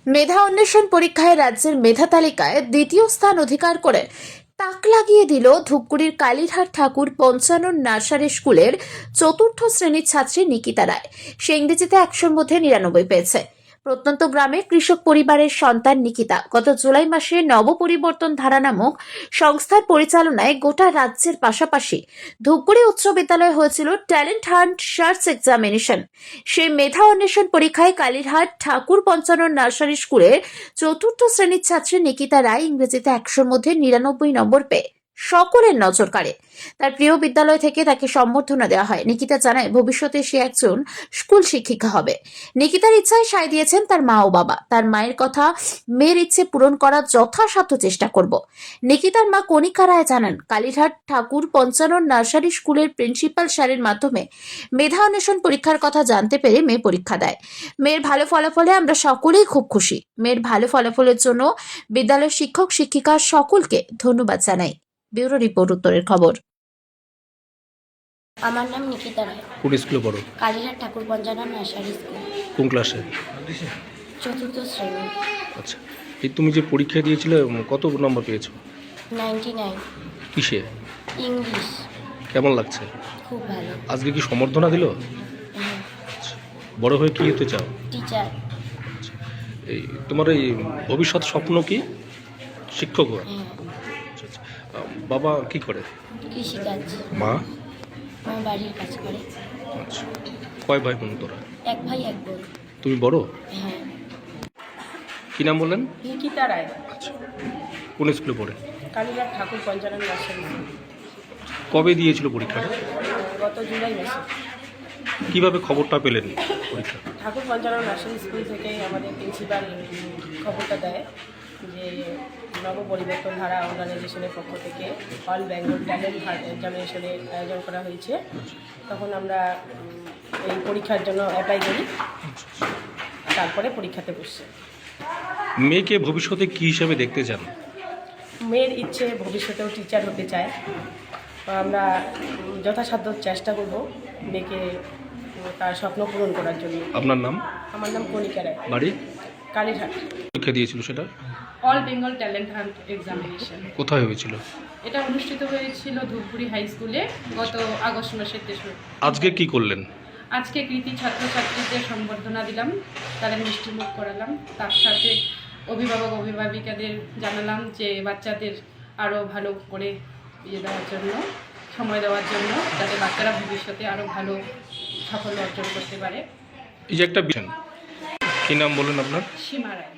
মেধা অন্বেষণ পরীক্ষায় রাজ্যের মেধা তালিকায় দ্বিতীয় স্থান অধিকার করে তাক লাগিয়ে দিল ধূপগুড়ির কালীরহাট ঠাকুর পঞ্চানন নার্সারি স্কুলের চতুর্থ শ্রেণীর ছাত্রী নিকিতা রায়। সে ইংরেজিতে 100-র মধ্যে 99 পেয়েছে। প্রত্যন্ত গ্রামের কৃষক পরিবারের সন্তান নিকিতা গত জুলাই মাসে নবপরিবর্তন ধারা নামক সংস্থার পরিচালনায় গোটা রাজ্যের পাশাপাশি ধূপগুড়ি উচ্চ বিদ্যালয়ে হয়েছিল ট্যালেন্ট হান্ট সার্চ এক্সামিনেশন। সেই মেধা অন্বেষণ পরীক্ষায় কালীরহাট ঠাকুর পঞ্চানন নার্সারি স্কুলের চতুর্থ শ্রেণীর ছাত্রী নিকিতা রায় ইংরেজিতে 100-র মধ্যে 99 নম্বর পেয়ে সকলের নজর কাড়ে। তার প্রিয় বিদ্যালয় থেকে তাকে সম্বর্ধনা দেওয়া হয়। নিকিতা জানায় ভবিষ্যতে সে একজন স্কুল শিক্ষিকা হবে। নিকিতার ইচ্ছায় সায় দিয়েছেন তার মা ও বাবা। তার মায়ের কথা, মেয়ের ইচ্ছে পূরণ করার যথাসাধ্য চেষ্টা করব। নিকিতার মা কণিকা রায় জানান, কালীরহাট ঠাকুর পঞ্চানন নার্সারি স্কুলের প্রিন্সিপাল স্যারের মাধ্যমে মেধা অন্বেষণ পরীক্ষার কথা জানতে পেরে মেয়ে পরীক্ষা দেয়। মেয়ের ভালো ফলাফলে আমরা সকলেই খুব খুশি। মেয়ের ভালো ফলাফলের জন্য বিদ্যালয়ের শিক্ষক শিক্ষিকা সকলকে ধন্যবাদ জানাই। ব্যুরো রিপোর্ট, উত্তরের খবর। আমার নাম নিকিতা রায়। কোন স্কুলে পড়ো? কালীরহাট ঠাকুর পঞ্চানন নার্সারি স্কুল, কোন ক্লাসে? চতুর্থ শ্রেণী। আচ্ছা, এই তুমি যে পরীক্ষা দিয়েছিলে কত নম্বর পেয়েছো? 99। কিসে? ইংলিশ। কেমন লাগছে? খুব ভালো। আজকে কি সম্বর্ধনা দিল? হ্যাঁ। আচ্ছা, বড় হয়ে কি হতে চাও? টিচার। আচ্ছা, এই তোমার এই ভবিষ্যৎ স্বপ্ন কি? শিক্ষক হওয়া? হ্যাঁ। আচ্ছা আচ্ছা। বাবা কি করে? কৃষিকাজ। মা? মা বাড়ির কাজ করে। আচ্ছা, কয় ভাই বোন তোরা? এক ভাই এক বোন। তুমি বড়? হ্যাঁ। কি নাম বললেন? নিকিতা রায়। আচ্ছা, কোন স্কুলে পড়ে? কালীরহাট ঠাকুর পঞ্চানন নার্সারি স্কুল। কবে দিয়েছিল পরীক্ষাটা? গত জুলাই মাসে। কিভাবে খবরটা পেলেন পরীক্ষা? ঠাকুর পঞ্চানন নার্সারি স্কুল থেকে আমাদের প্রিন্সিপাল খবরটা দেয় যে নবপরিবর্তন ধারা অর্গানাইজেশনের পক্ষ থেকে অল বেঙ্গল ট্যালেন্ট হান্ট এক্সামিনেশনের আয়োজন করা হয়েছে। তখন আমরা এই পরীক্ষার জন্য অ্যাপ্লাই করি, তারপরে পরীক্ষাতে বসছি। মেয়েকে ভবিষ্যতে কি হিসাবে দেখতে চান? মেয়ের ইচ্ছে ভবিষ্যতেও টিচার হতে চায়। আমরা যথাসাধ্য চেষ্টা করব মেয়েকে তার স্বপ্ন পূরণ করার জন্য। আপনার নাম? আমার নাম কণিকা রায়। বাড়ি? কালীরহাট। পরীক্ষা দিয়েছিল সেটা? All Bengal talent hunt examination. কোথায় হয়েছিল? এটা অনুষ্ঠিত হয়েছিল ধূপগুড়ি হাই স্কুলে গত আগস্ট মাসের 3 আজকে কি করলেন? আজকে কৃতি ছাত্রছাত্রীদের সম্বর্ধনা দিলাম, তাদের মিষ্টিমুখ করালাম। তার সাথে অভিভাবক অভিভাবিকাদের জানালাম যে বাচ্চাদের আরও ভালো করে দেওয়ার জন্য, সময় দেওয়ার জন্য, যাতে বাচ্চারা ভবিষ্যতে আরও ভালো সাফল্য অর্জন করতে পারে। এই যে একটা বিষয়, কি নাম বললেন আপনার? সীমা রায়।